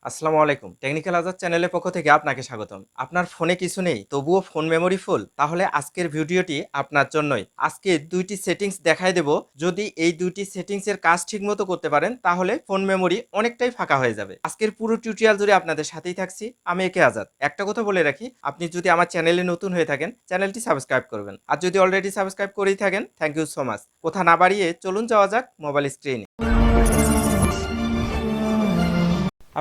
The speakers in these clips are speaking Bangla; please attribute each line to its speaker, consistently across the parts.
Speaker 1: আসসালামু আলাইকুম। টেকনিক্যাল আজাদ চ্যানেলের পক্ষ থেকে আপনাকে স্বাগতম। আপনার ফোনে কিছু নেই, তবুও ফোন মেমোরি ফুল? তাহলে আজকের ভিডিওটি আপনার জন্যই। আজকে ২ টি সেটিংস দেখায় দেব। যদি এই ২ টি সেটিংস এর কাজ ঠিকমতো করতে পারেন, তাহলে ফোন মেমোরি অনেকটাই ফাঁকা হয়ে যাবে। আজকের পুরো টিউটোরিয়াল জুড়ে আপনাদের সাথেই থাকছি। আমি একে আজাদ। একটা কথা বলে রাখি, আপনি যদি আমার চ্যানেলে নতুন হয়ে থাকেন, চ্যানেলটি সাবস্ক্রাইব করবেন। আর যদি অলরেডি সাবস্ক্রাইব করেই থাকেন, থ্যাংক ইউ সো মাচ। কথা না বাড়িয়ে চলুন যাওয়া যাক মোবাইল স্ক্রিনে।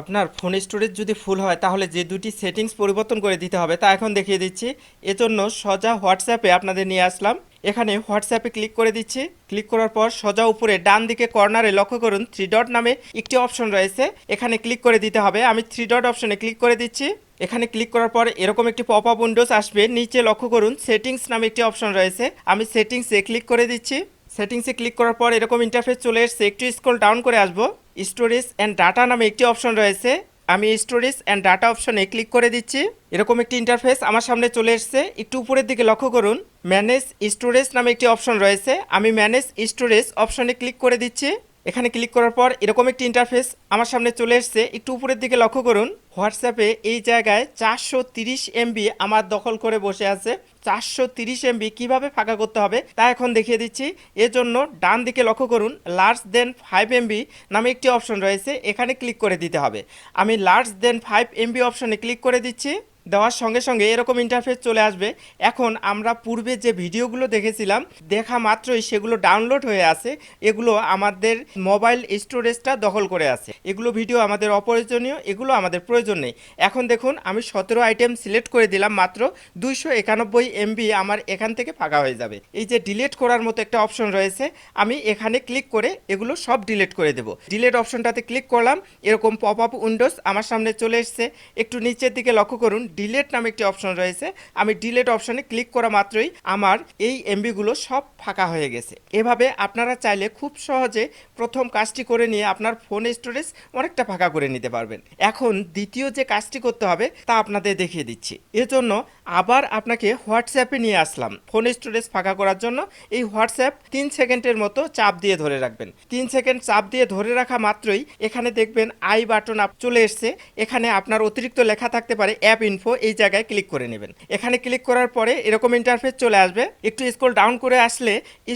Speaker 1: আপনার ফোন স্টোরেজ যদি ফুল হয় তাহলে যে দুটি সেটিংস পরিবর্তন করে দিতে হবে তা এখন দেখিয়ে দিচ্ছি। এজন্য সোজা হোয়াটসঅ্যাপে আপনাদের নিয়ে আসলাম। এখানে হোয়াটসঅ্যাপে ক্লিক করে দিচ্ছি। ক্লিক করার পর সোজা উপরে ডান দিকে কর্নারে লক্ষ্য করুন 3 ডট নামে একটি অপশন রয়েছে, এখানে ক্লিক করে দিতে হবে। আমি 3 ডট অপশনে ক্লিক করে দিচ্ছি। এখানে ক্লিক করার পর এরকম একটি পপ আপ উইন্ডোজ আসবে। নিচে লক্ষ্য করুন সেটিংস নামে একটি অপশন রয়েছে, আমি সেটিংসে ক্লিক করে দিচ্ছি। সেটিংসে ক্লিক করার পর এরকম ইন্টারফেস চলে এসেছে, একটু স্ক্রল ডাউন করে আসবো। স্টোরেজ অ্যান্ড ডাটা নামে একটি অপশন রয়েছে, আমি স্টোরেজ অ্যান্ড ডাটা অপশনে ক্লিক করে দিচ্ছি। এরকম একটি ইন্টারফেস আমার সামনে চলে এসেছে, একটু উপরের দিকে লক্ষ্য করুন ম্যানেজ স্টোরেজ নামে একটি অপশন রয়েছে, আমি ম্যানেজ স্টোরেজ অপশনে ক্লিক করে দিচ্ছি। এখানে ক্লিক করার পর এরকম একটি ইন্টারফেস আমার সামনে চলে এসেছে, একটু উপরের দিকে লক্ষ্য করুন হোয়াটসঅ্যাপে এই জায়গায় 430 এমবি আমার দখল করে বসে আছে। 430 এমবি কীভাবে ফাঁকা করতে হবে তা এখন দেখিয়ে দিচ্ছি। এজন্য ডান দিকে লক্ষ্য করুন লার্জ দেন 5 এমবি নামে একটি অপশন রয়েছে, এখানে ক্লিক করে দিতে হবে। আমি লার্জ দেন 5 এমবি অপশনে ক্লিক করে দিচ্ছি। দেওয়ার সঙ্গে সঙ্গে এরকম ইন্টারফেস চলে আসবে। এখন আমরা পূর্বে যে ভিডিওগুলো দেখেছিলাম দেখা মাত্রই সেগুলো ডাউনলোড হয়ে আছে, এগুলো আমাদের মোবাইল স্টোরেজটা দখল করে আছে। এগুলো ভিডিও আমাদের অপ্রয়োজনীয়, এগুলো আমাদের প্রয়োজন নেই। এখন দেখুন আমি 17 আইটেম সিলেক্ট করে দিলাম, মাত্র 291 এমবি আমার এখান থেকে ফাঁকা হয়ে যাবে। এই যে ডিলিট করার মতো একটা অপশন রয়েছে, আমি এখানে ক্লিক করে এগুলো সব ডিলিট করে দেব। ডিলিট অপশনটাতে ক্লিক করলাম, এরকম পপ আপ উইন্ডোজ আমার সামনে চলে এসছে। একটু নিচের দিকে লক্ষ্য করুন ডিলেট নামে একটি অপশন রয়েছে, আমি ডিলেট অপশনে ক্লিক করা মাত্রই আমার এই এমবিগুলো সব ফাঁকা হয়ে গেছে। এভাবে আপনারা চাইলে খুব সহজে প্রথম কাজটি করে নিয়ে আপনার ফোন স্টোরেজ অনেকটা ফাঁকা করে নিতে পারবেন। এখন দ্বিতীয় যে কাজটি করতে হবে তা আপনাদের দেখিয়ে দিচ্ছি। এজন্য আবার আপনাকে হোয়াটসঅ্যাপে নিয়ে আসলাম ফোন স্টোরেজ ফাঁকা করার জন্য। এই হোয়াটসঅ্যাপ 3 সেকেন্ডের মতো চাপ দিয়ে ধরে রাখবেন। 3 সেকেন্ড চাপ দিয়ে ধরে রাখা মাত্রই এখানে দেখবেন আই বাটন চলে এসছে, এখানে আপনার অতিরিক্ত লেখা থাকতে পারে অ্যাপ ইনফো, এই জায়গায় ক্লিক করে নেবেন। এখানে ক্লিক করার পরে এরকম ইন্টারফেস চলে আসবে, একটু স্ক্রল ডাউন করে আসলে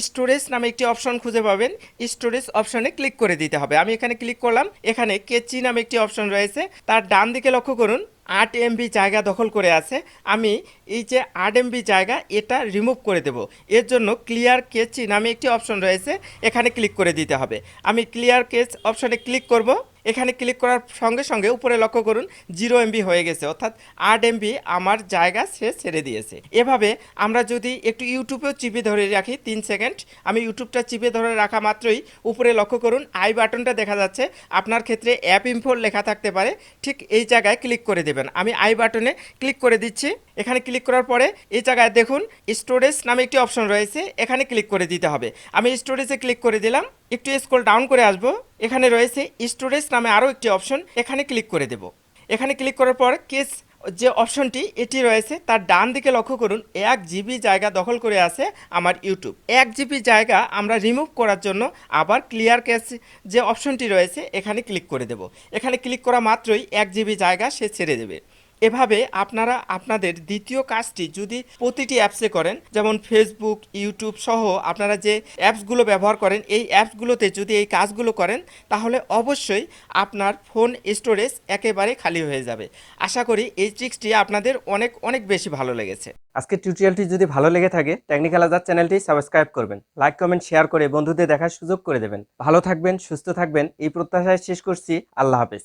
Speaker 1: স্টোরেজ নামে একটি অপশন খুঁজে পাবেন, স্টোরেজ অপশনে ক্লিক করে দিতে হবে। আমি এখানে ক্লিক করলাম, এখানে কেচি নামে একটি অপশন রয়েছে, তার ডান দিকে লক্ষ্য করুন 8 এমবি জায়গা দখল করে আছে। আমি এই যে 8 এমবি জায়গা এটা রিমুভ করে দেব। এর জন্য ক্লিয়ার কেচি নামে একটি অপশন রয়েছে, এখানে ক্লিক করে দিতে হবে। আমি ক্লিয়ার কেচ অপশনে ক্লিক করব। এখানে ক্লিক করার সঙ্গে সঙ্গে উপরে লক্ষ্য করুন 0 এমবি হয়ে গেছে, অর্থাৎ 8 এমবি আমার জায়গা সে ছেড়ে দিয়েছে। এভাবে আমরা যদি একটু ইউটিউবেও চিপে ধরে রাখি 3 সেকেন্ড, আমি ইউটিউবটা চিপে ধরে রাখা মাত্রই উপরে লক্ষ্য করুন আই বাটনটা দেখা যাচ্ছে, আপনার ক্ষেত্রে অ্যাপ ইনফো লেখা থাকতে পারে, ঠিক এই জায়গায় ক্লিক করে দেবেন। আমি আই বাটনে ক্লিক করে দিচ্ছি। এখানে ক্লিক করার পরে এই জায়গায় দেখুন স্টোরেজ নামে একটি অপশন রয়েছে, এখানে ক্লিক করে দিতে হবে। আমি স্টোরেজে ক্লিক করে দিলাম, একটু স্ক্রল ডাউন করে আসবো, এখানে রয়েছে স্টোরেজ নামে আরও একটি অপশন, এখানে ক্লিক করে দেব। এখানে ক্লিক করার পর কেস যে অপশনটি এটি রয়েছে তার ডান দিকে লক্ষ্য করুন 1 জিবি জায়গা দখল করে আছে আমার ইউটিউব। 1 জিবি জায়গা আমরা রিমুভ করার জন্য আবার ক্লিয়ার কেস যে অপশনটি রয়েছে এখানে ক্লিক করে দেব। এখানে ক্লিক করা মাত্রই 1 জিবি জায়গা সে ছেড়ে দেবে। এভাবে আপনারা আপনাদের দ্বিতীয় কাজটি যদি প্রতিটি অ্যাপসে করেন, যেমন ফেসবুক, ইউটিউব সহ আপনারা যে অ্যাপসগুলো ব্যবহার করেন, এই অ্যাপসগুলোতে যদি এই কাজগুলো করেন তাহলে অবশ্যই আপনার ফোন স্টোরেজ একেবারে খালি হয়ে যাবে। আশা করি এই ট্রিক্সটি আপনাদের অনেক অনেক বেশি ভালো লেগেছে। আজকের টিউটোরিয়ালটি যদি ভালো লেগে থাকে টেকনিক্যাল আজাদ চ্যানেলটি সাবস্ক্রাইব করবেন, লাইক কমেন্ট শেয়ার করে বন্ধুদের দেখার সুযোগ করে দেবেন। ভালো থাকবেন, সুস্থ থাকবেন এই প্রত্যাশায় শেষ করছি। আল্লাহ হাফেজ।